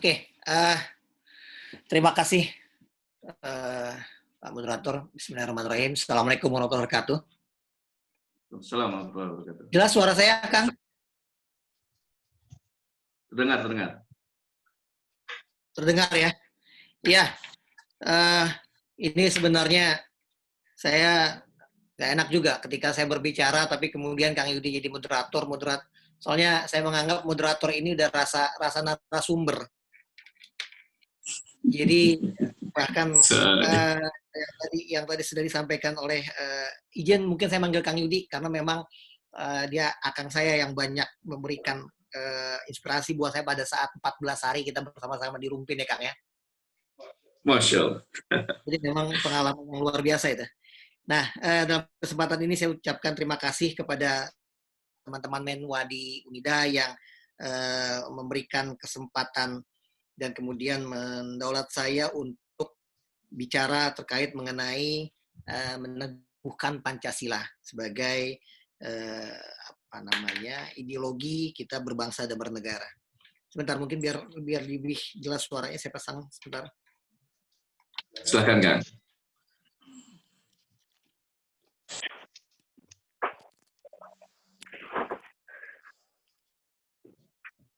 Oke, terima kasih Pak Moderator. Bismillahirrahmanirrahim. Assalamualaikum warahmatullahi wabarakatuh. Assalamualaikum warahmatullahi wabarakatuh. Jelas suara saya, Kang? Terdengar. Terdengar ya? Iya. Ini sebenarnya saya nggak enak juga ketika saya berbicara, tapi kemudian Kang Yudi jadi moderator. Soalnya saya menganggap moderator ini udah rasa narasumber. Jadi bahkan yang tadi sudah disampaikan oleh izin mungkin saya manggil Kang Yudi karena memang dia akang saya yang banyak memberikan inspirasi buat saya pada saat 14 hari kita bersama-sama di Rumpin ya Kang ya. Masya Allah. Jadi memang pengalaman yang luar biasa itu. Nah, dalam kesempatan ini saya ucapkan terima kasih kepada teman-teman Menwa di Unida yang memberikan kesempatan dan kemudian mendaulat saya untuk bicara terkait mengenai meneguhkan Pancasila sebagai ideologi kita berbangsa dan bernegara. Sebentar, mungkin biar lebih jelas suaranya saya pasang sebentar. Silakan, Kang.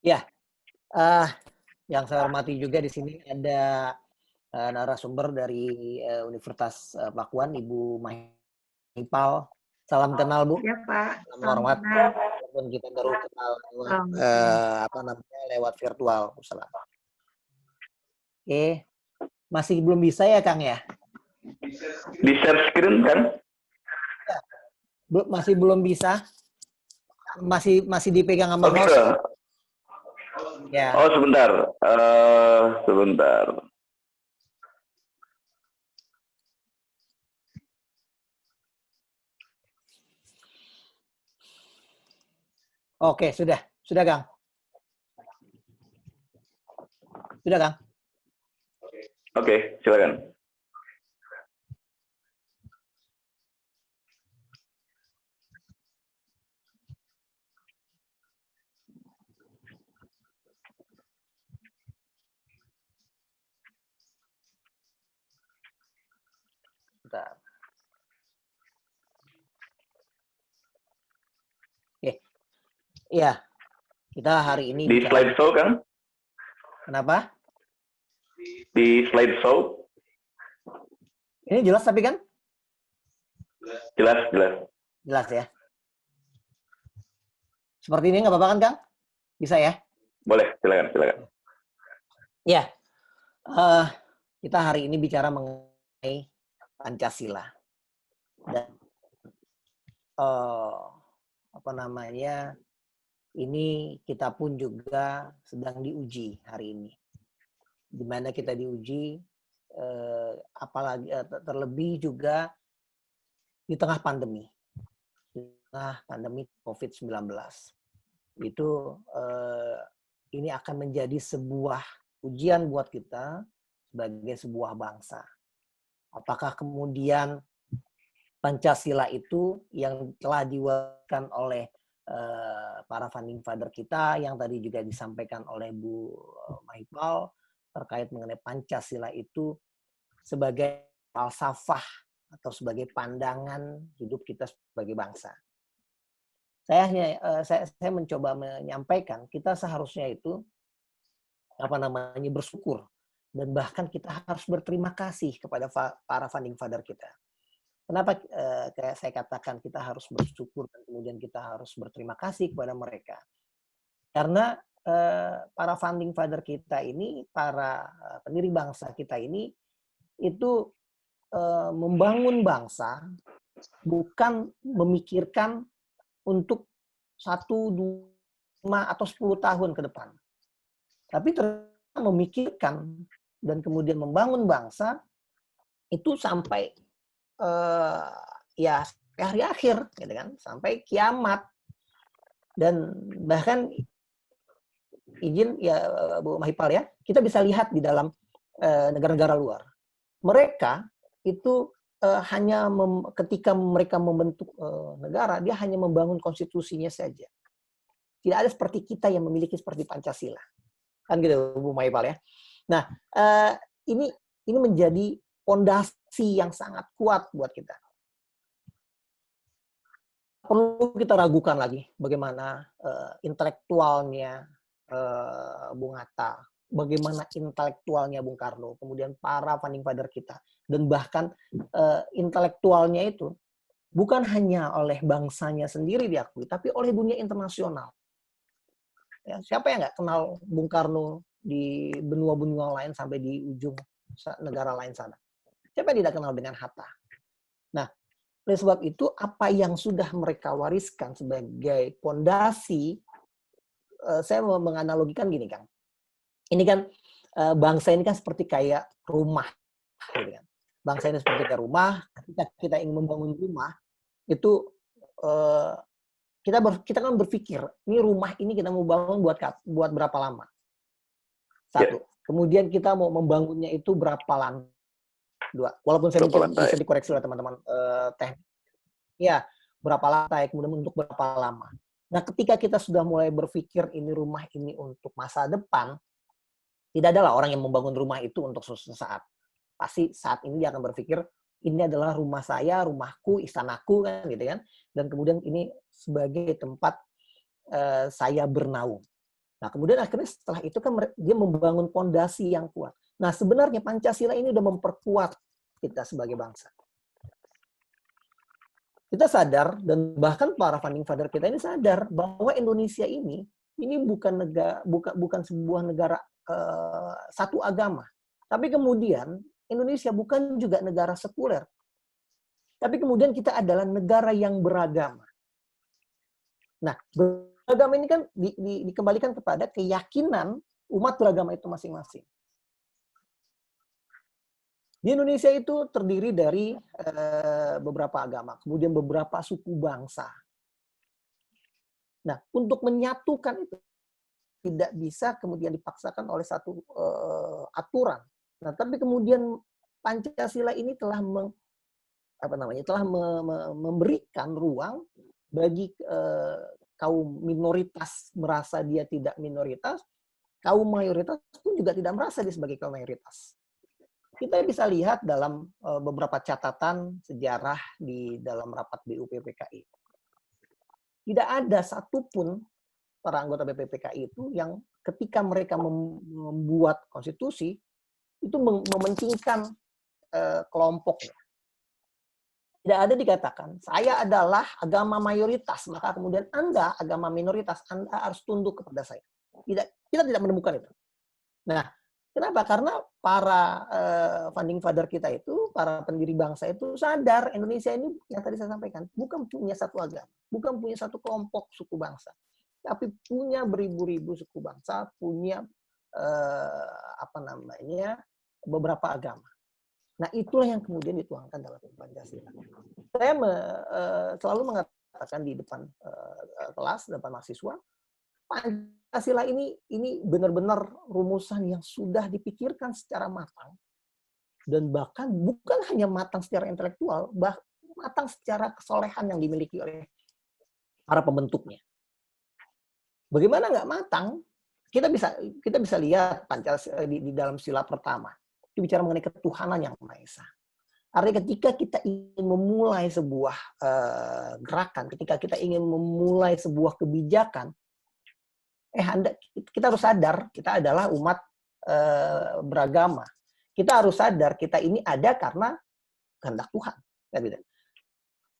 Ya, yang saya hormati juga di sini ada narasumber dari Universitas Pakuan, Ibu Mahipal. Salam kenal, Bu. Ya, Pak. Salam hormat. Walaupun kita baru kenal lewat virtual. Oke. Masih belum bisa ya, Kang ya? Di share screen kan? Masih belum bisa. Masih dipegang sama mouse. Ya. Oh, sebentar. Sebentar. Oke, sudah, Kang. Sudah, Kang. Oke, silakan. Bentar. Oke. Iya. Kita hari ini di slideshow kan? Kenapa? Di slideshow. Ini jelas tapi kan? Jelas. Jelas ya. Seperti ini nggak apa-apa kan, Kang? Bisa ya? Boleh, silakan. Ya. Kita hari ini bicara mengenai Pancasila. Dan ini kita pun juga sedang diuji hari ini. Di mana kita diuji apalagi terlebih juga di tengah pandemi. Di tengah pandemi COVID-19. Itu ini akan menjadi sebuah ujian buat kita sebagai sebuah bangsa. Apakah kemudian Pancasila itu yang telah diwariskan oleh para founding father kita yang tadi juga disampaikan oleh Bu Mahipal terkait mengenai Pancasila itu sebagai falsafah atau sebagai pandangan hidup kita sebagai bangsa. Saya mencoba menyampaikan kita seharusnya itu bersyukur dan bahkan kita harus berterima kasih kepada para founding father kita. Kenapa kayak saya katakan kita harus bersyukur dan kemudian kita harus berterima kasih kepada mereka? Karena para founding father kita ini, para pendiri bangsa kita ini, itu membangun bangsa bukan memikirkan untuk 1, 2, 5, atau 10 tahun ke depan. Tapi ternyata memikirkan dan kemudian membangun bangsa itu sampai hari akhir, gitu kan, sampai kiamat. Dan bahkan izin ya Bu Mahipal ya, kita bisa lihat di dalam negara-negara luar. Mereka itu ketika mereka membentuk negara, dia hanya membangun konstitusinya saja. Tidak ada seperti kita yang memiliki seperti Pancasila. Kan gitu Bu Maipal ya. Nah, ini menjadi fondasi yang sangat kuat buat kita. Perlu kita ragukan lagi bagaimana intelektualnya Bung Hatta, bagaimana intelektualnya Bung Karno, kemudian para founding father kita, dan bahkan intelektualnya itu bukan hanya oleh bangsanya sendiri diakui, tapi oleh dunia internasional. Ya, siapa yang nggak kenal Bung Karno di benua-benua lain sampai di ujung negara lain sana? Siapa yang tidak kenal dengan Hatta? Nah, oleh sebab itu, apa yang sudah mereka wariskan sebagai fondasi, saya mau menganalogikan gini, Kang. Ini kan bangsa ini kan seperti kayak rumah. Gitu kan. Bangsa ini seperti kayak rumah. Ketika kita ingin membangun rumah, itu kita kan berpikir, ini rumah ini kita mau bangun buat berapa lama? Satu. Kemudian kita mau membangunnya itu berapa lantai? Dua. Walaupun saya mungkin bisa dikoreksi oleh teman-teman teknik. Ya, berapa lantai, kemudian untuk berapa lama. Nah, ketika kita sudah mulai berpikir ini rumah ini untuk masa depan, tidak adalah orang yang membangun rumah itu untuk suatu saat. Pasti saat ini dia akan berpikir, ini adalah rumah saya, rumahku, istanaku, kan gitu kan. Dan kemudian ini sebagai tempat saya bernaung. Nah, kemudian akhirnya setelah itu kan dia membangun fondasi yang kuat. Nah, sebenarnya Pancasila ini udah memperkuat kita sebagai bangsa. Kita sadar, dan bahkan para founding father kita ini sadar bahwa Indonesia ini bukan sebuah negara satu agama. Tapi kemudian Indonesia bukan juga negara sekuler. Tapi kemudian kita adalah negara yang beragama. Nah, beragama ini kan dikembalikan kepada keyakinan umat beragama itu masing-masing. Di Indonesia itu terdiri dari beberapa agama, kemudian beberapa suku bangsa. Nah, untuk menyatukan itu tidak bisa kemudian dipaksakan oleh satu aturan. Nah, tapi kemudian Pancasila ini telah memberikan ruang bagi kaum minoritas merasa dia tidak minoritas, kaum mayoritas pun juga tidak merasa dia sebagai kaum mayoritas. Kita bisa lihat dalam beberapa catatan sejarah di dalam rapat BUPPKI. Tidak ada satupun para anggota BPPKI itu yang ketika mereka membuat konstitusi, itu mementingkan kelompoknya. Tidak ada dikatakan, saya adalah agama mayoritas, maka kemudian Anda agama minoritas, Anda harus tunduk kepada saya. Kita tidak menemukan itu. Nah, kenapa? Karena para founding father kita itu, para pendiri bangsa itu sadar Indonesia ini yang tadi saya sampaikan, bukan punya satu agama, bukan punya satu kelompok suku bangsa, tapi punya beribu-ribu suku bangsa, punya beberapa agama. Nah, itulah yang kemudian dituangkan dalam Pancasila. Saya selalu mengatakan di depan kelas, depan mahasiswa, Pancasila ini benar-benar rumusan yang sudah dipikirkan secara matang. Dan bahkan bukan hanya matang secara intelektual, matang secara kesolehan yang dimiliki oleh para pembentuknya. Bagaimana nggak matang? Kita bisa lihat Pancasila di dalam sila pertama. Itu bicara mengenai ketuhanan yang Maha Esa. Artinya ketika kita ingin memulai sebuah gerakan, ketika kita ingin memulai sebuah kebijakan, kita harus sadar kita adalah umat beragama. Kita harus sadar kita ini ada karena kehendak Tuhan.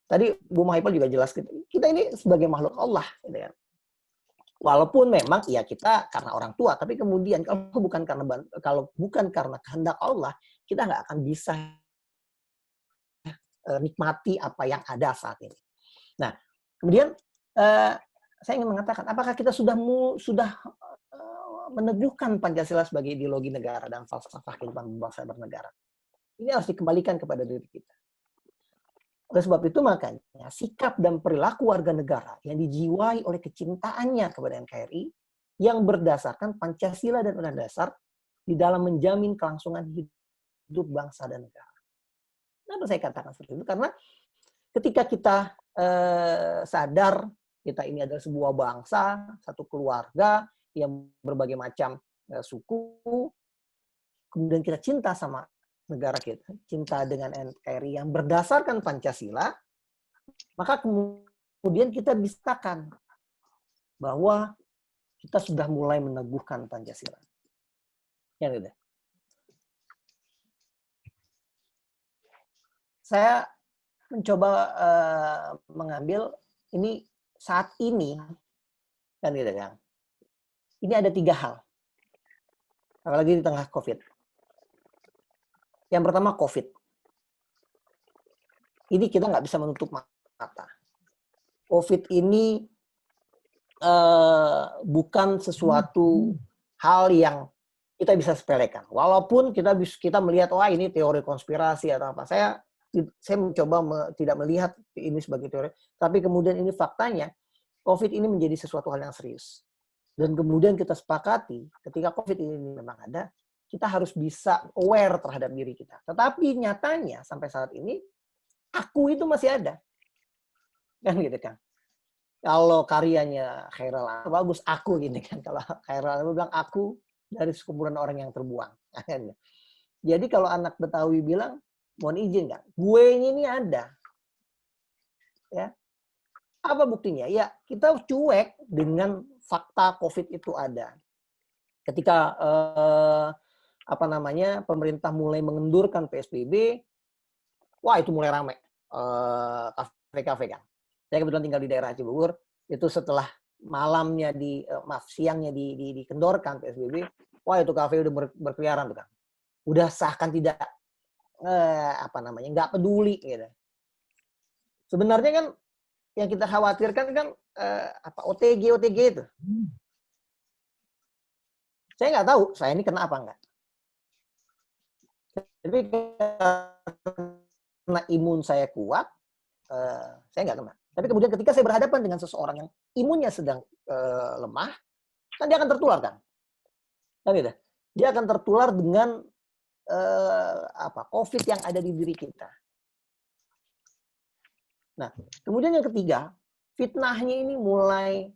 Tadi Bu Maipal juga jelas kita ini sebagai makhluk Allah. Walaupun memang ya kita karena orang tua, tapi kemudian kalau bukan karena kehendak Allah, kita nggak akan bisa nikmati apa yang ada saat ini. Nah, kemudian saya ingin mengatakan, apakah kita sudah meneguhkan Pancasila sebagai ideologi negara dan falsafah kehidupan bangsa bernegara? Ini harus dikembalikan kepada diri kita. Oleh sebab itu makanya sikap dan perilaku warga negara yang dijiwai oleh kecintaannya kepada NKRI yang berdasarkan Pancasila dan Undang-Undang Dasar di dalam menjamin kelangsungan hidup bangsa dan negara. Kenapa saya katakan seperti itu? Karena ketika kita sadar kita ini adalah sebuah bangsa, satu keluarga yang berbagai macam suku, kemudian kita cinta sama negara kita, cinta dengan NKRI yang berdasarkan Pancasila, maka kemudian kita bisakan bahwa kita sudah mulai meneguhkan Pancasila. Yang gitu. Saya mencoba mengambil ini saat ini, kan gitu kan. Ini ada 3 hal. Apalagi di tengah COVID. Yang pertama COVID. Ini kita nggak bisa menutup mata. COVID ini bukan sesuatu hal yang kita bisa sepelekan. Walaupun kita melihat, wah ini teori konspirasi atau apa. Saya mencoba tidak melihat ini sebagai teori. Tapi kemudian ini faktanya, COVID ini menjadi sesuatu hal yang serius. Dan kemudian kita sepakati, ketika COVID ini memang ada, kita harus bisa aware terhadap diri kita. Tetapi nyatanya sampai saat ini, aku itu masih ada. Kan gitu kan. Kalau karyanya Khairul bagus, aku gini kan. Kalau Khairul bilang aku dari sekumpulan orang yang terbuang. Jadi kalau anak Betawi bilang, mohon izin nggak, gue ini ada. Ya. Apa buktinya? Ya, kita cuek dengan fakta COVID itu ada. Ketika pemerintah mulai mengendurkan PSBB, wah itu mulai ramai kafe-kafe kan. Saya kebetulan tinggal di daerah Cibubur, itu setelah siangnya dikendorkan PSBB, wah itu kafe udah berkeliaran tuh kan. Udah seakan tidak nggak peduli gitu. Sebenarnya kan yang kita khawatirkan kan OTG itu. Saya nggak tahu saya ini kena apa enggak. Tapi karena imun saya kuat, saya nggak kena. Tapi kemudian ketika saya berhadapan dengan seseorang yang imunnya sedang lemah, kan dia akan tertular kan? Kan gitu. Dia akan tertular dengan COVID yang ada di diri kita. Nah, kemudian yang ketiga, fitnahnya ini mulai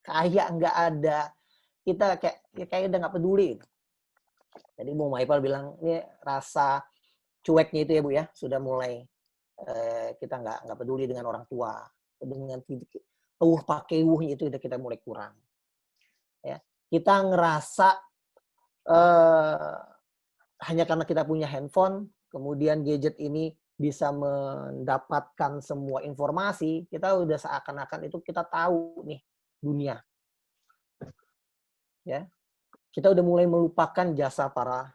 kayak nggak ada, kita kayak udah nggak peduli. Jadi Bu Maipal bilang ini rasa cueknya itu ya Bu ya, sudah mulai kita nggak peduli dengan orang tua, dengan pakewuhnya itu udah kita mulai kurang. Ya, kita ngerasa hanya karena kita punya handphone, kemudian gadget ini bisa mendapatkan semua informasi, kita udah seakan-akan itu kita tahu nih dunia. Ya. Kita udah mulai melupakan jasa para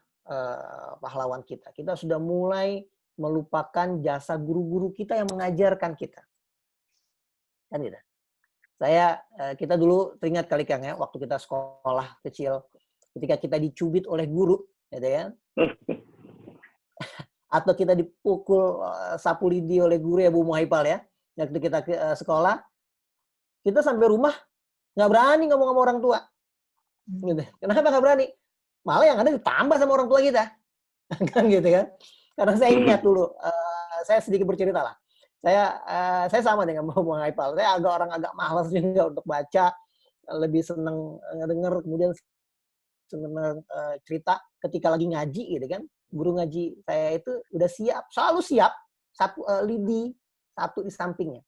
pahlawan kita. Kita sudah mulai melupakan jasa guru-guru kita yang mengajarkan kita. Kan gitu. Kita dulu teringat kali Kang ya, waktu kita sekolah kecil, ketika kita dicubit oleh guru, gitu ya. Atau kita dipukul sapu lidi oleh guru ya Bu Muhaipal ya. Waktu kita ke sekolah, kita sampai rumah nggak berani ngomong sama orang tua. Gitu. Kenapa nggak berani? Malah yang ada ditambah sama orang tua kita. Kan gitu kan. Karena saya ingat dulu, saya sedikit bercerita lah. Saya sama dengan Bu Muhaipal. Saya agak malas juga untuk baca, lebih seneng ngedenger, kemudian seneng cerita ketika lagi ngaji gitu kan. Guru ngaji saya itu udah siap, selalu siap, lidi satu di sampingnya.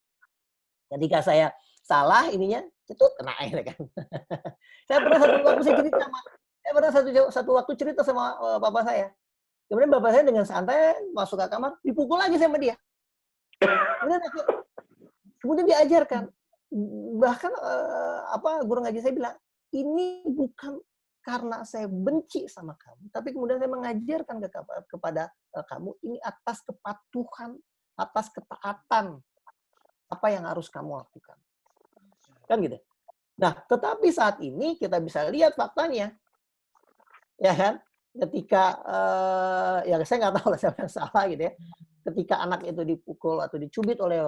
Ketika saya salah ininya, itu kena air kan. Saya pernah satu waktu cerita sama bapak saya. Kemudian bapak saya dengan santai masuk ke kamar, dipukul lagi sama dia. Kemudian diajarkan. Bahkan guru ngaji saya bilang, ini bukan karena saya benci sama kamu, tapi kemudian saya mengajarkan kepada kamu ini atas kepatuhan, atas ketaatan apa yang harus kamu lakukan. Kan gitu. Nah, tetapi saat ini kita bisa lihat faktanya. Ya kan? Ketika ya saya nggak tahu lah siapa yang salah gitu ya. Ketika anak itu dipukul atau dicubit oleh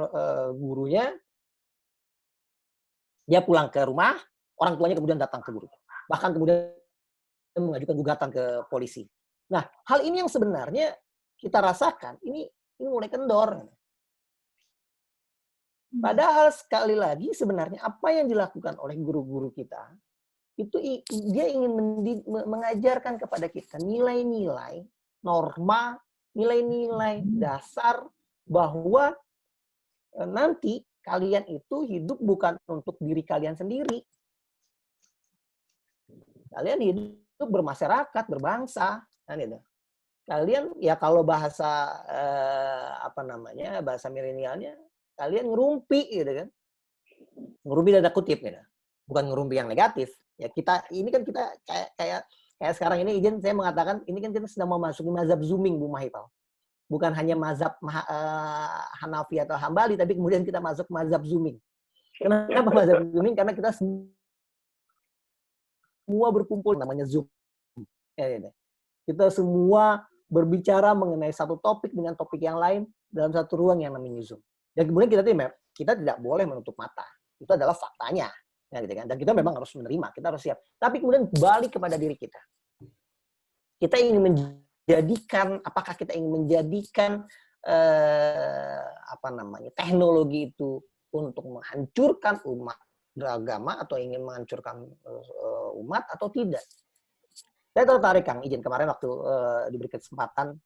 gurunya, dia pulang ke rumah, orang tuanya kemudian datang ke guru. Bahkan kemudian mengajukan gugatan ke polisi. Nah, hal ini yang sebenarnya kita rasakan ini mulai kendor. Padahal sekali lagi sebenarnya apa yang dilakukan oleh guru-guru kita itu dia ingin mengajarkan kepada kita nilai-nilai norma, nilai-nilai dasar bahwa nanti kalian itu hidup bukan untuk diri kalian sendiri. Kalian hidup bermasyarakat, berbangsa, kan gitu. Kalian ya kalau bahasa bahasa milenialnya, kalian ngerumpi gitu kan. Ngerumpi tanda kutip gitu. Bukan ngerumpi yang negatif. Ya ini kan kita kayak sekarang ini izin saya mengatakan ini kan kita sedang memasuki mazhab zooming Bu Mahipal. Bukan hanya mazhab Hanafi atau Hambali, tapi kemudian kita masuk mazhab zooming. Kenapa mazhab zooming? Karena kita semua berkumpul namanya Zoom. Kita semua berbicara mengenai satu topik dengan topik yang lain dalam satu ruang yang namanya Zoom. Dan kemudian kita tidak boleh menutup mata. Itu adalah faktanya. Ya, gitu kan? Dan kita memang harus menerima, kita harus siap. Tapi kemudian balik kepada diri kita. Kita ingin apakah kita ingin menjadikan teknologi itu untuk menghancurkan umat beragama atau ingin menghancurkan umat atau tidak? Saya tertarik, Kang, izin kemarin waktu diberi kesempatan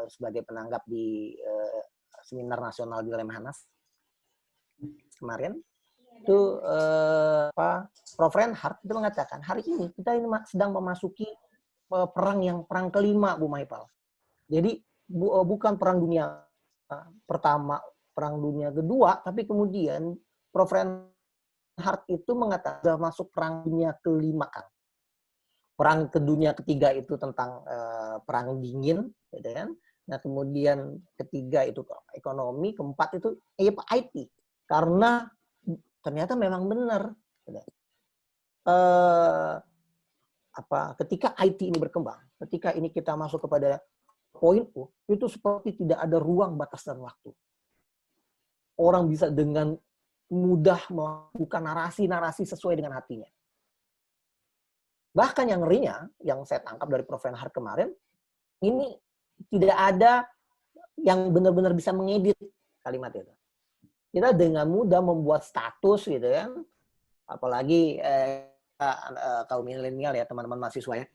sebagai penanggap di seminar nasional di Lemhanas kemarin. Itu Prof. Reinhardt itu mengatakan hari ini kita ini sedang memasuki perang kelima, Bu Mahipal. Jadi bukan perang dunia pertama, perang dunia kedua, tapi kemudian Prof. Reinhardt itu mengatakan sudah masuk perang dunia kelima, kan. Perang ke dunia ketiga itu tentang perang dingin, gitu kan. Nah kemudian ketiga itu ekonomi, keempat itu IT, karena ternyata memang benar. Ketika IT ini berkembang, ketika ini kita masuk kepada poin itu seperti tidak ada ruang, batas, dan waktu. Orang bisa dengan mudah melakukan narasi-narasi sesuai dengan hatinya. Bahkan yang ngerinya, yang saya tangkap dari Prof. Reinhardt kemarin, ini tidak ada yang benar-benar bisa mengedit kalimat itu. Kita dengan mudah membuat status gitu kan, apalagi kaum milenial ya, teman-teman mahasiswa ya.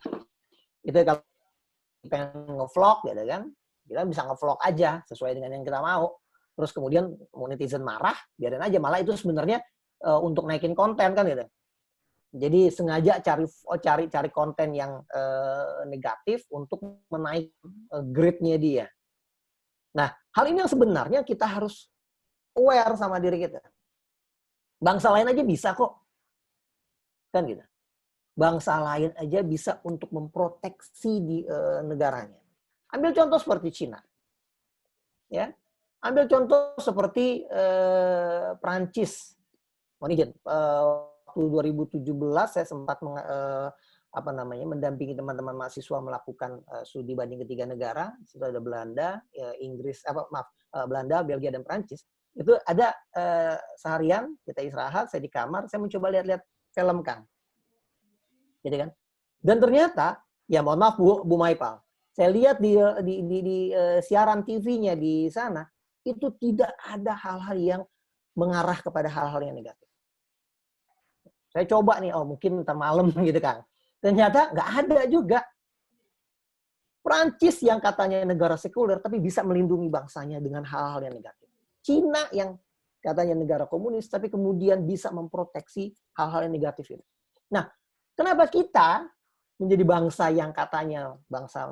Itu kalau pengen nge-vlog gitu kan, kita bisa nge-vlog aja sesuai dengan yang kita mau. Terus kemudian netizen marah, biarin aja, malah itu sebenarnya untuk naikin konten kan gitu. Jadi sengaja cari konten yang negatif untuk menaik grade-nya dia. Nah, hal ini yang sebenarnya kita harus aware sama diri kita. Bangsa lain aja bisa kok. Kan gitu. Bangsa lain aja bisa untuk memproteksi di negaranya. Ambil contoh seperti Cina. Ya. Ambil contoh seperti Prancis. Waktu 2017 saya sempat mendampingi teman-teman mahasiswa melakukan studi banding ketiga negara. Itu ada Belanda, Inggris, Belanda, Belgia, dan Prancis. Itu ada seharian kita istirahat, saya di kamar, saya mencoba lihat-lihat film, Kang. Gitu kan? Dan ternyata, ya mohon maaf Bu Mahipal, saya lihat di siaran TV-nya di sana, itu tidak ada hal-hal yang mengarah kepada hal-hal yang negatif. Saya coba nih, mungkin ntar malam gitu kan. Ternyata nggak ada juga. Prancis yang katanya negara sekuler, tapi bisa melindungi bangsanya dengan hal-hal yang negatif. Cina yang katanya negara komunis, tapi kemudian bisa memproteksi hal-hal yang negatif itu. Nah, kenapa kita menjadi bangsa yang katanya bangsa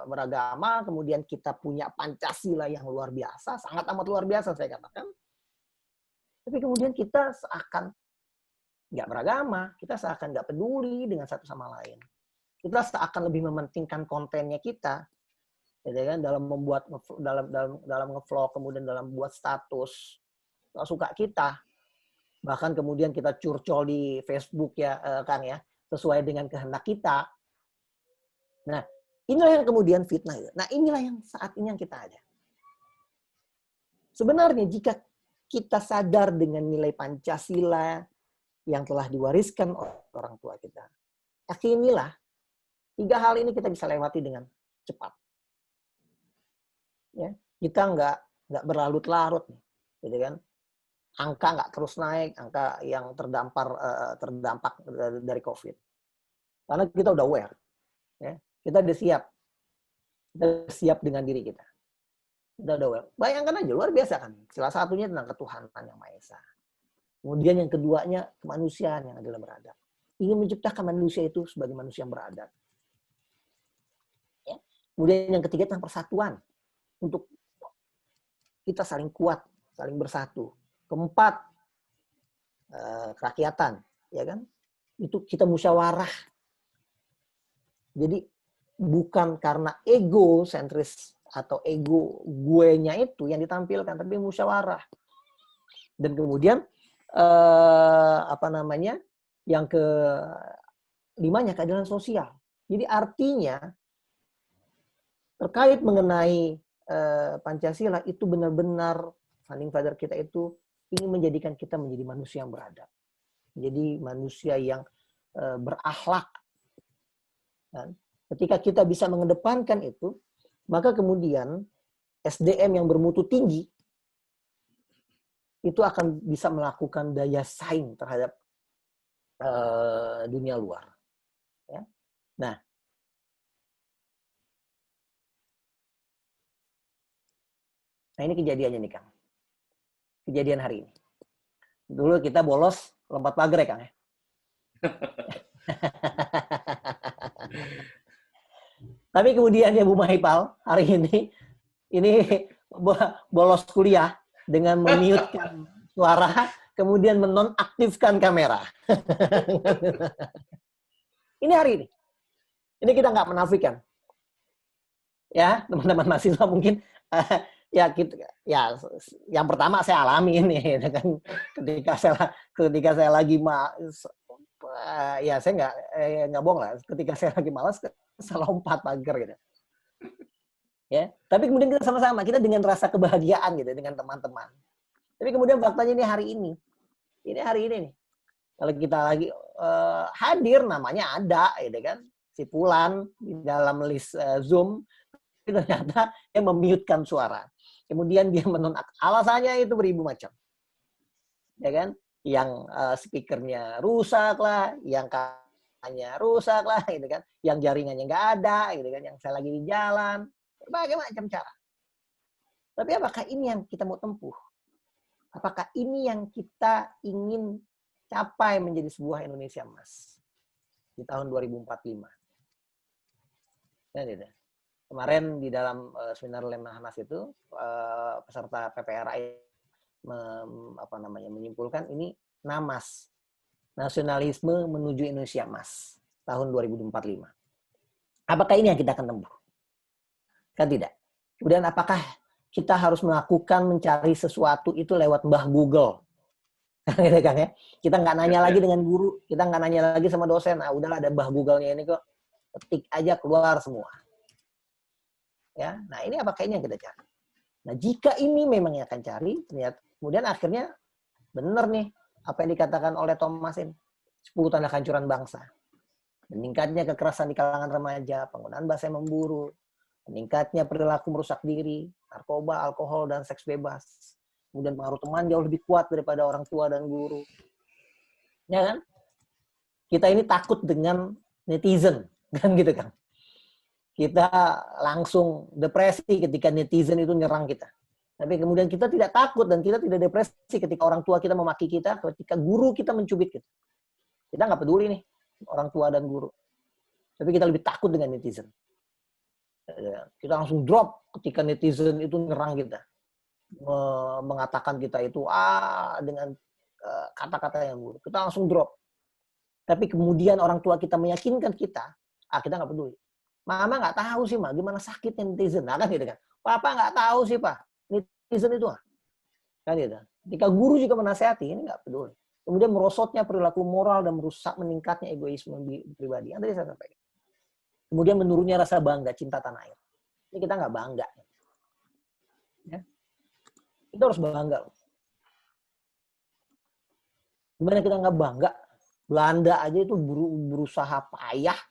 beragama, kemudian kita punya Pancasila yang luar biasa, sangat amat luar biasa saya katakan, tapi kemudian kita seakan nggak beragama, kita seakan nggak peduli dengan satu sama lain. Kita seakan lebih mementingkan kontennya kita, gitu kan, dalam membuat dalam nge-vlog, kemudian dalam buat status suka kita, bahkan kemudian kita curcol di Facebook ya, Kang ya, sesuai dengan kehendak kita. Nah, inilah yang kemudian fitnah. Nah, inilah yang saat ini yang kita ada. Sebenarnya jika kita sadar dengan nilai Pancasila yang telah diwariskan oleh orang tua kita, yakinilah 3 hal ini kita bisa lewati dengan cepat. Ya, kita nggak berlarut-larut, gitu kan? angka nggak terus naik, angka yang terdampak dari COVID. Karena kita udah aware, ya. Kita udah siap dengan diri kita. Kita udah aware. Bayangkan aja, luar biasa kan. Salah satunya tentang ketuhanan yang Maha Esa. Kemudian yang keduanya, kemanusiaan yang adalah beradab. Ingin menciptakan manusia itu sebagai manusia yang beradab. Ya. Kemudian yang ketiga tentang persatuan. Untuk kita saling kuat, saling bersatu. Keempat, kerakyatan, ya kan? Itu kita musyawarah. Jadi bukan karena ego sentris atau ego gue-nya itu yang ditampilkan, tapi musyawarah. Dan kemudian yang kelimanya keadilan sosial. Jadi artinya terkait mengenai Pancasila itu benar-benar founding father kita itu ingin menjadikan kita menjadi manusia yang beradab. Jadi manusia yang berakhlak. Dan ketika kita bisa mengedepankan itu, maka kemudian SDM yang bermutu tinggi itu akan bisa melakukan daya saing terhadap dunia luar. Ya. Nah, ini kejadiannya nih, Kang. Kejadian hari ini. Dulu kita bolos lompat pagar ya, Kang. Tapi kemudian ya Bu Mahipal, hari ini bolos kuliah dengan memute-kan suara, kemudian menonaktifkan kamera. Ini hari ini. Ini kita nggak menafikan. Ya, teman-teman mahasiswa mungkin ya yang pertama saya alami ini kan ketika saya lagi ya saya nggak bohong lah, ketika saya lagi malas saya lompat pagar gitu. Ya, tapi kemudian kita sama-sama kita dengan rasa kebahagiaan gitu dengan teman-teman. Tapi kemudian faktanya ini hari ini nih. Kalau kita lagi hadir namanya ada gitu kan, si Fulan di dalam list Zoom ternyata dia memute-kan suara. Kemudian dia menonaktifkan. Alasannya itu beribu macam. Ya kan? Yang speakernya rusak lah, yang kameranya rusak lah gitu kan, yang jaringannya nggak ada gitu kan, yang saya lagi di jalan, berbagai macam cara. Tapi apakah ini yang kita mau tempuh? Apakah ini yang kita ingin capai menjadi sebuah Indonesia emas di tahun 2045? Ya, gitu. Kemarin di dalam seminar Lemhanas itu peserta PPRA menyimpulkan ini NAMAS, nasionalisme menuju Indonesia emas tahun 2045. Apakah ini yang kita akan tempuh? Kan tidak. Kemudian apakah kita harus melakukan mencari sesuatu itu lewat Mbah Google? Gitu kan ya. Kita nggak nanya lagi dengan guru, kita nggak nanya lagi sama dosen. Ah udahlah ada Mbah Google-nya ini kok, ketik aja keluar semua. Ya, nah ini apakah ini yang kita cari? Nah jika ini memang yang akan cari, ternyata kemudian akhirnya benar nih apa yang dikatakan oleh Thomasin, 10 tanda kehancuran bangsa. Meningkatnya kekerasan di kalangan remaja, penggunaan bahasa yang memburu, meningkatnya perilaku merusak diri, narkoba, alkohol, dan seks bebas. Kemudian pengaruh teman jauh lebih kuat daripada orang tua dan guru. Ya kan? Kita ini takut dengan netizen, kan gitu kan? Kita langsung depresi ketika netizen itu nyerang kita. Tapi kemudian kita tidak takut dan kita tidak depresi ketika orang tua kita memaki kita, ketika guru kita mencubit kita. Kita nggak peduli nih, orang tua dan guru. Tapi kita lebih takut dengan netizen. Kita langsung drop ketika netizen itu nyerang kita. Mengatakan kita itu dengan kata-kata yang buruk. Kita langsung drop. Tapi kemudian orang tua kita meyakinkan kita, kita nggak peduli. Mama nggak tahu sih, Ma, gimana sakitnya netizen. Nah, kan gitu kan. Papa nggak tahu sih, Pak. Netizen itu, kan gitu. Ketika guru juga menasihati, ini nggak peduli. Kemudian merosotnya perilaku moral dan merusak meningkatnya egoisme pribadi. Yang tadi saya sampaikan. Kemudian menurunnya rasa bangga, cinta tanah air. Ini kita nggak bangga. Ya. Kita harus bangga. Gimana kita nggak bangga? Belanda aja itu berusaha payah,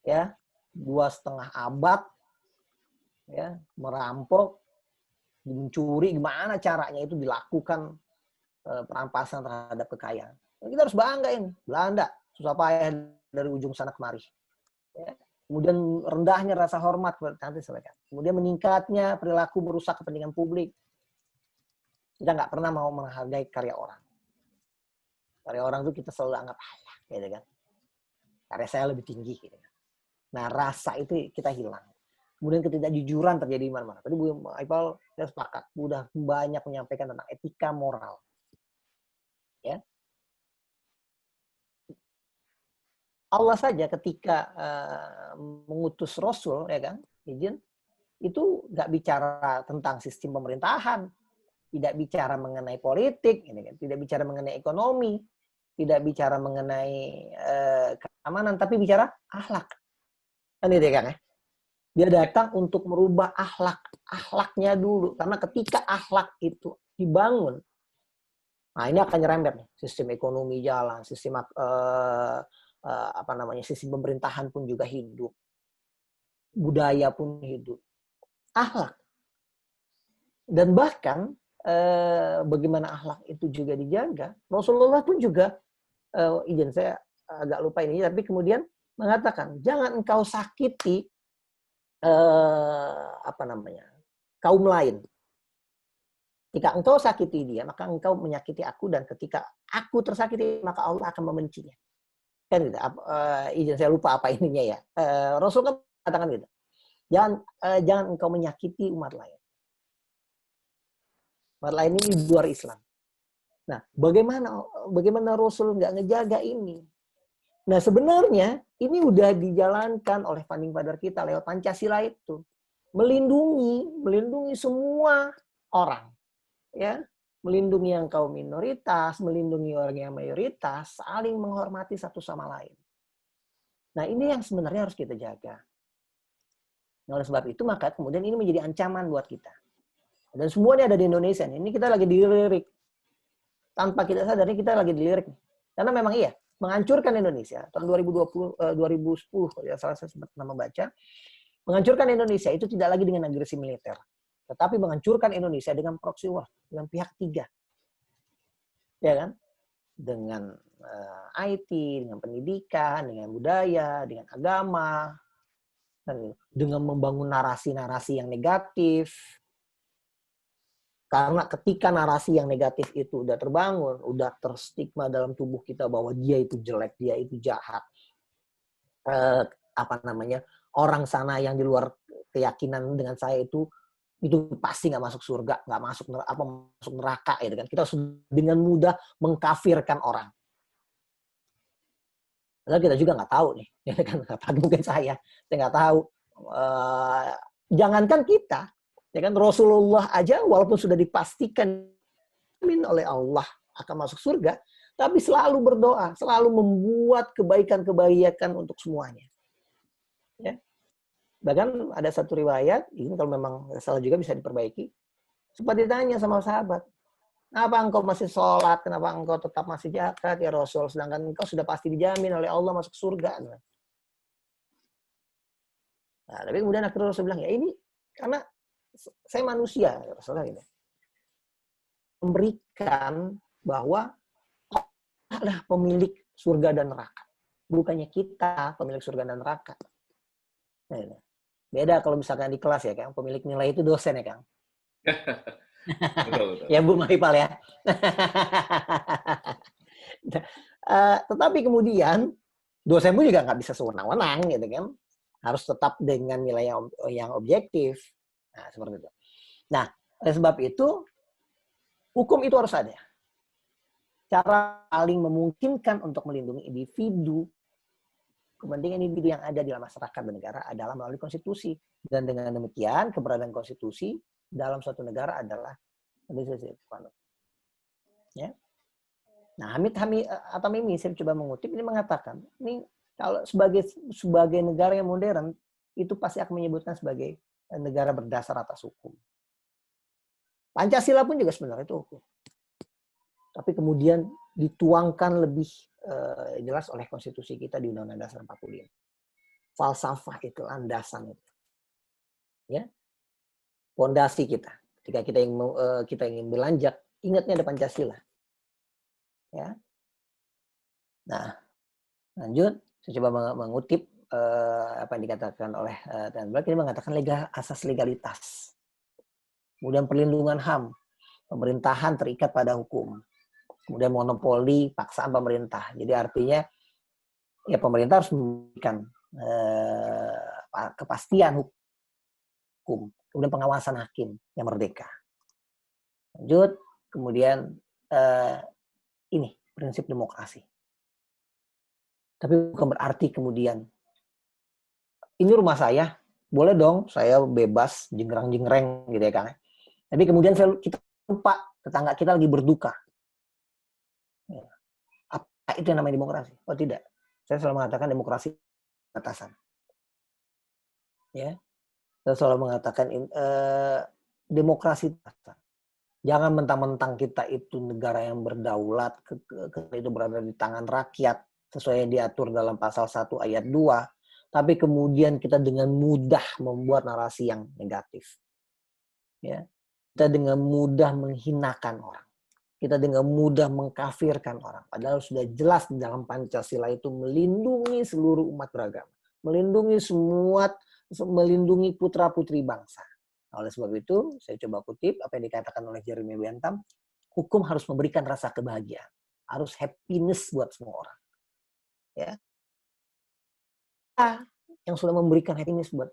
ya, 2,5 abad, ya, merampok, mencuri, gimana caranya itu dilakukan perampasan terhadap kekayaan. Kita harus bangga ini. Belanda susah payah dari ujung sana kemari. Ya. Kemudian rendahnya rasa hormat kepada mereka. Kemudian meningkatnya perilaku merusak kepentingan publik. Kita nggak pernah mau menghargai karya orang. Karya orang itu kita selalu anggap alah, gitu kan. Karya saya lebih tinggi. Gitu. Nah, rasa itu kita hilang. Kemudian ketidakjujuran terjadi di mana-mana. Tadi Bu Ipal, saya sepakat. Udah banyak menyampaikan tentang etika moral. Ya. Allah saja ketika mengutus Rasul, ya kan, izin, itu nggak bicara tentang sistem pemerintahan, tidak bicara mengenai politik, ini kan, tidak bicara mengenai ekonomi, tidak bicara mengenai keamanan, tapi bicara akhlak. Kan itu ya kan ya? Dia datang untuk merubah akhlaknya dulu, karena ketika akhlak itu dibangun, nah ini akan nyerempet nih, sistem ekonomi jalan, sistem sistem pemerintahan pun juga hidup, budaya pun hidup, akhlak. Dan bahkan bagaimana akhlak itu juga dijaga, Rasulullah pun juga, izin saya agak lupa ini, tapi kemudian mengatakan jangan engkau sakiti kaum lain. Ketika engkau sakiti dia, maka engkau menyakiti aku, dan ketika aku tersakiti, maka Allah akan membencinya. Kan gitu. Izin saya lupa apa ininya ya. Rasul kan katakan gitu. Jangan engkau menyakiti umat lain. Umat lain ini di luar Islam. Nah, bagaimana Rasul nggak ngejaga ini? Nah, sebenarnya ini udah dijalankan oleh founding father kita lewat Pancasila itu. Melindungi semua orang. Ya, melindungi yang kaum minoritas, melindungi orang yang mayoritas, saling menghormati satu sama lain. Nah, ini yang sebenarnya harus kita jaga. Nah, oleh sebab itu, maka kemudian ini menjadi ancaman buat kita. Dan semuanya ada di Indonesia. Ini kita lagi dilirik. Tanpa kita sadar, kita lagi dilirik. Karena memang iya, menghancurkan Indonesia. Tahun 2010, ya, salah saya sempat membaca, menghancurkan Indonesia itu tidak lagi dengan agresi militer. Tetapi menghancurkan Indonesia dengan proxy war, dengan pihak tiga. Ya kan? Dengan IT, dengan pendidikan, dengan budaya, dengan agama, dengan membangun narasi-narasi yang negatif. Karena ketika narasi yang negatif itu udah terbangun, udah terstigma dalam tubuh kita bahwa dia itu jelek, dia itu jahat. Orang sana yang di luar keyakinan dengan saya itu pasti nggak masuk surga, nggak masuk neraka, gitu kan. Kita dengan mudah mengkafirkan orang. Padahal kita juga nggak tahu nih, ya kan? Mungkin saya nggak tahu. Jangankan kita, ya kan, Rasulullah aja walaupun sudah dipastikan oleh Allah akan masuk surga, tapi selalu berdoa, selalu membuat kebaikan-kebaikan untuk semuanya. Ya. Bahkan ada satu riwayat, ini kalau memang salah juga bisa diperbaiki, sempat ditanya sama sahabat, kenapa engkau masih sholat, kenapa engkau tetap masih zakat ya Rasul, sedangkan engkau sudah pasti dijamin oleh Allah masuk surga. Nah, tapi kemudian akhirnya Rasul bilang, ya ini karena saya manusia, Rasulullah gitu. Memberikan bahwa Allah adalah pemilik surga dan neraka. Bukannya kita pemilik surga dan neraka. Nah, beda kalau misalkan di kelas ya, Kang. Pemilik nilai itu dosen ya, Kang. Betul. Ya, Bu Mahipal ya. Tetapi kemudian dosen pun juga nggak bisa sewenang-wenang gitu kan. Harus tetap dengan nilai yang objektif. Nah, seperti itu. Nah, oleh sebab itu, hukum itu harus ada. Cara paling memungkinkan untuk melindungi individu, kepentingan individu yang ada di dalam masyarakat dan negara adalah melalui konstitusi. Dan dengan demikian, keberadaan konstitusi dalam suatu negara adalah ya. Nah, Hamid atau Mimi, saya coba mengutip, ini mengatakan, ini kalau sebagai negara yang modern, itu pasti akan menyebutkan sebagai negara berdasar atas hukum. Pancasila pun juga sebenarnya itu hukum. Tapi kemudian dituangkan lebih jelas oleh konstitusi kita di Undang-Undang Dasar 45. Falsafah itu, landasan itu. Ya. Fondasi kita. Ketika kita ingin beranjak, ingatnya ada Pancasila. Ya. Nah, lanjut, saya coba mengutip apa yang dikatakan oleh Dan Black. Ini mengatakan asas legalitas. Kemudian perlindungan HAM, pemerintahan terikat pada hukum. Kemudian monopoli, paksaan pemerintah. Jadi artinya ya pemerintah harus memberikan kepastian hukum. Kemudian pengawasan hakim yang merdeka. Lanjut, kemudian ini prinsip demokrasi. Tapi bukan berarti kemudian ini rumah saya, boleh dong saya bebas jenggrang-jenggreng gitu ya Kang. Tapi kemudian kita lupa tetangga kita lagi berduka. Apa itu yang namanya demokrasi? Oh tidak. Saya selalu mengatakan demokrasi batasan. Ya. Saya selalu mengatakan demokrasi batasan. Jangan mentang-mentang kita itu negara yang berdaulat, itu berada di tangan rakyat, sesuai yang diatur dalam pasal 1 ayat 2, tapi kemudian kita dengan mudah membuat narasi yang negatif. Ya. Kita dengan mudah menghinakan orang. Kita dengan mudah mengkafirkan orang. Padahal sudah jelas di dalam Pancasila itu melindungi seluruh umat beragama. Melindungi putra-putri bangsa. Oleh sebab itu, saya coba kutip apa yang dikatakan oleh Jeremy Bentham, hukum harus memberikan rasa kebahagiaan. Harus happiness buat semua orang. Ya. Yang sudah memberikan happiness buat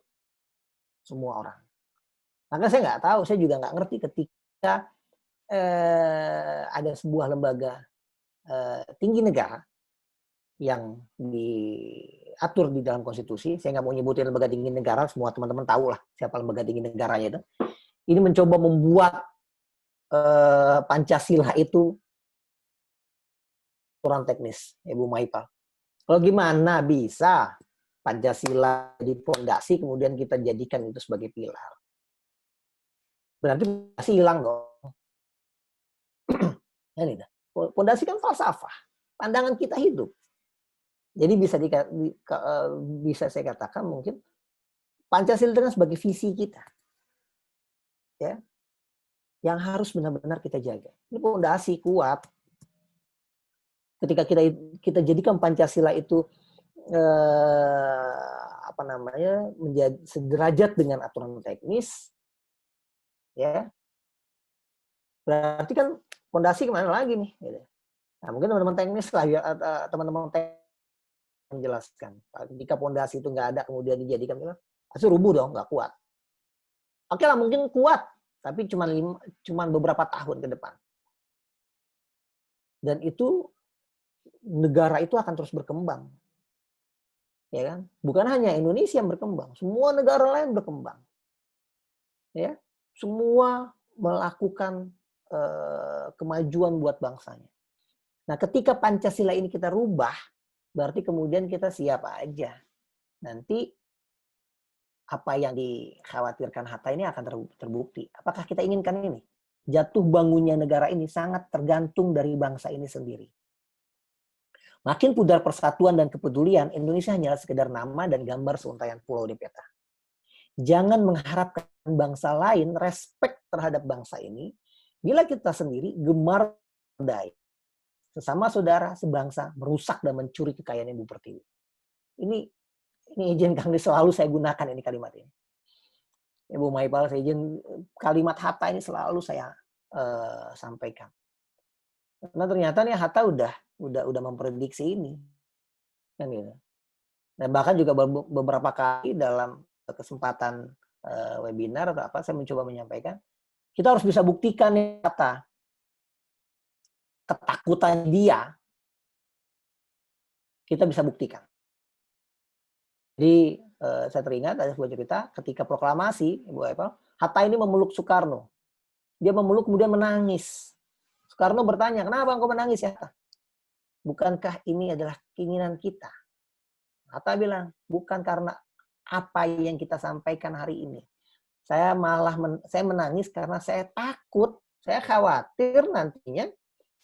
semua orang. Maka saya nggak tahu, saya juga nggak ngerti ketika ada sebuah lembaga tinggi negara yang diatur di dalam konstitusi. Saya nggak mau nyebutin lembaga tinggi negara, semua teman-teman tahu lah siapa lembaga tinggi negaranya itu. Ini mencoba membuat Pancasila itu aturan teknis, Ibu Maipal. Kalau gimana bisa Pancasila di pondasi kemudian kita jadikan itu sebagai pilar? Berarti pondasi hilang dong. Pondasi kan falsafah, pandangan kita hidup. Jadi bisa saya katakan mungkin Pancasila itu kan sebagai visi kita, ya, yang harus benar-benar kita jaga. Ini pondasi kuat. Ketika kita jadikan Pancasila itu menjadi sederajat dengan aturan teknis, ya, berarti kan pondasi kemana lagi nih? Nah, mungkin teman-teman teknis lah, ya, teman-teman teknis menjelaskan. Jika pondasi itu nggak ada kemudian dijadikan, pasti rubuh dong, nggak kuat. Oke lah, mungkin kuat, tapi cuma beberapa tahun ke depan. Dan itu negara itu akan terus berkembang, ya kan? Bukan hanya Indonesia yang berkembang, semua negara lain berkembang, ya, semua melakukan kemajuan buat bangsanya. Nah, ketika Pancasila ini kita rubah, berarti kemudian kita siap aja. Nanti apa yang dikhawatirkan Hatta ini akan terbukti. Apakah kita inginkan ini? Jatuh bangunnya negara ini sangat tergantung dari bangsa ini sendiri. Makin pudar persatuan dan kepedulian, Indonesia hanyalah sekedar nama dan gambar seuntaian pulau di peta. Jangan mengharapkan bangsa lain respect terhadap bangsa ini, bila kita sendiri gemar berdaya. Sesama saudara, sebangsa, merusak dan mencuri kekayaan Ibu Pertiwi. Ini izinkan selalu saya gunakan ini kalimat ini. Ibu Maipal, saya izin kalimat Hatta ini selalu saya sampaikan. Karena ternyata nih Hatta udah memprediksi ini. Kan gitu. Dan bahkan juga beberapa kali dalam kesempatan webinar atau apa, saya mencoba menyampaikan, kita harus bisa buktikan nih Hatta. Ketakutan dia, kita bisa buktikan. Jadi saya teringat ada sebuah cerita ketika proklamasi, Ibu Epal, Hatta ini memeluk Soekarno. Dia memeluk kemudian menangis. Soekarno bertanya, kenapa engkau menangis ya? Bukankah ini adalah keinginan kita? Hatta bilang, bukan karena apa yang kita sampaikan hari ini. Saya menangis karena saya takut, saya khawatir nantinya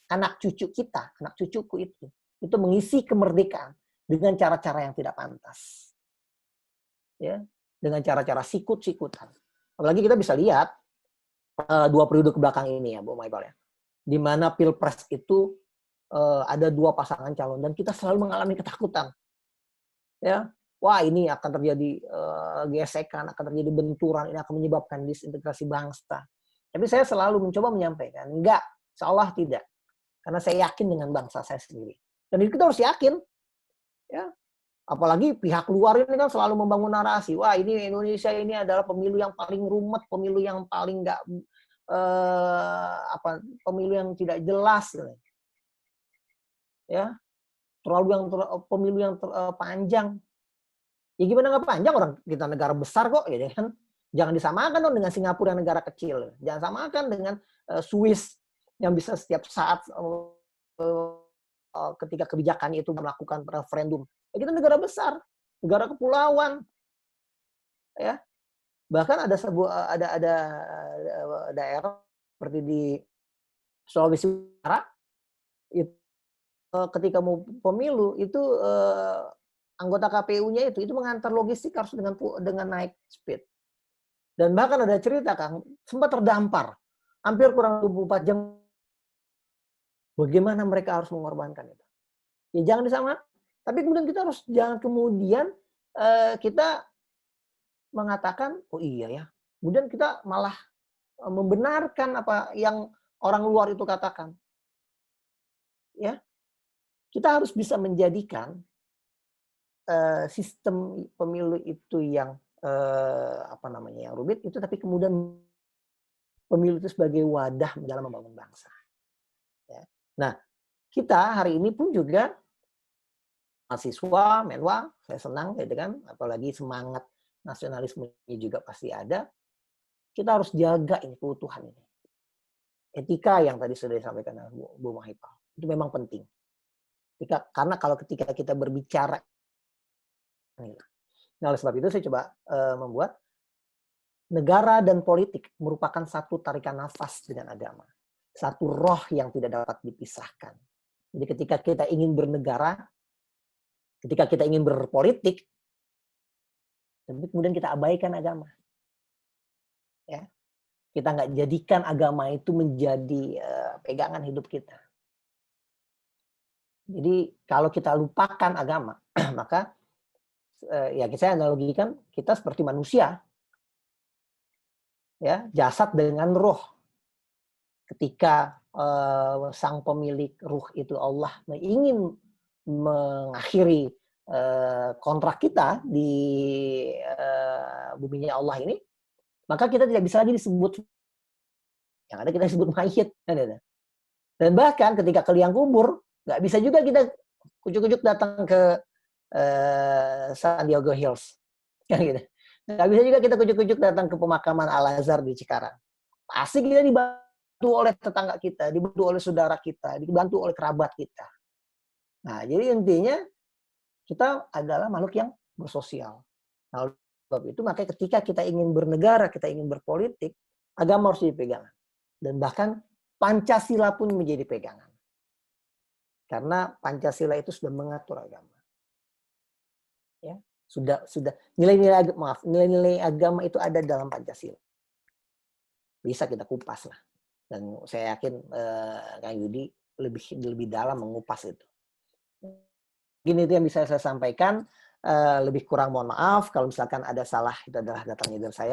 anak cucu kita, anak cucuku itu mengisi kemerdekaan dengan cara-cara yang tidak pantas. Ya, dengan cara-cara sikut-sikutan. Apalagi kita bisa lihat 2 periode ke belakang ini ya, Bu Maipal ya. Di mana Pilpres itu ada 2 pasangan calon dan kita selalu mengalami ketakutan. Ya, wah ini akan terjadi gesekan, akan terjadi benturan, ini akan menyebabkan disintegrasi bangsa. Tapi saya selalu mencoba menyampaikan, enggak, seolah tidak. Karena saya yakin dengan bangsa saya sendiri. Dan itu kita harus yakin. Ya. Apalagi pihak luar ini kan selalu membangun narasi. Wah, ini Indonesia ini adalah pemilu yang paling rumet, pemilu yang paling enggak pemilu yang tidak jelas. Ya. Pemilu yang panjang. Ya gimana nggak panjang, orang kita negara besar kok, ya kan? Jangan disamakan dong dengan Singapura yang negara kecil. Jangan samakan dengan Swiss yang bisa setiap saat ketika kebijakannya itu melakukan referendum. Ya, kita negara besar, negara kepulauan, ya. Bahkan ada daerah seperti di Sulawesi Utara, itu ketika mau pemilu itu anggota KPU-nya itu mengantar logistik harus dengan naik speed. Dan bahkan ada cerita, Kang, sempat terdampar. Hampir kurang 24 jam. Bagaimana mereka harus mengorbankan itu? Ya jangan disamakan. Tapi kemudian kita harus jangan kemudian kita mengatakan, oh iya ya. Kemudian kita malah membenarkan apa yang orang luar itu katakan. Ya. Kita harus bisa menjadikan sistem pemilu itu yang yang rumit itu, tapi kemudian pemilu itu sebagai wadah dalam membangun bangsa. Ya. Nah, kita hari ini pun juga mahasiswa, menwa, saya senang, gitu kan, apalagi semangat nasionalismenya juga pasti ada. Kita harus jaga ini keutuhan ini. Etika yang tadi sudah disampaikan Bu Mahipal itu memang penting. Karena kalau ketika kita berbicara, nah oleh sebab itu saya coba membuat negara dan politik merupakan satu tarikan nafas dengan agama. Satu roh yang tidak dapat dipisahkan. Jadi ketika kita ingin bernegara, ketika kita ingin berpolitik, tapi kemudian kita abaikan agama. Ya. Kita nggak jadikan agama itu menjadi pegangan hidup kita. Jadi kalau kita lupakan agama, maka ya saya analogikan kita seperti manusia, ya, jasad dengan roh. Ketika sang pemilik ruh itu Allah ingin mengakhiri kontrak kita di buminya Allah ini, maka kita tidak bisa lagi disebut, yang ada kita disebut mayit. Dan bahkan ketika ke liang kubur, nggak bisa juga kita kucuk-kucuk datang ke San Diego Hills. Gitu. Nggak bisa juga kita kucuk-kucuk datang ke pemakaman Al-Azhar di Cikarang. Pasti kita dibantu oleh tetangga kita, dibantu oleh saudara kita, dibantu oleh kerabat kita. Nah, jadi intinya kita adalah makhluk yang bersosial. Nah, sebab itu makanya ketika kita ingin bernegara, kita ingin berpolitik, agama harus jadi pegangan. Dan bahkan Pancasila pun menjadi pegangan. Karena Pancasila itu sudah mengatur agama. Ya, sudah nilai-nilai agama itu ada dalam Pancasila. Bisa kita kupas lah. Dan saya yakin Kang Yudi lebih dalam mengupas itu. Gini itu yang bisa saya sampaikan. Lebih kurang mohon maaf kalau misalkan ada salah, itu adalah datangnya dari saya.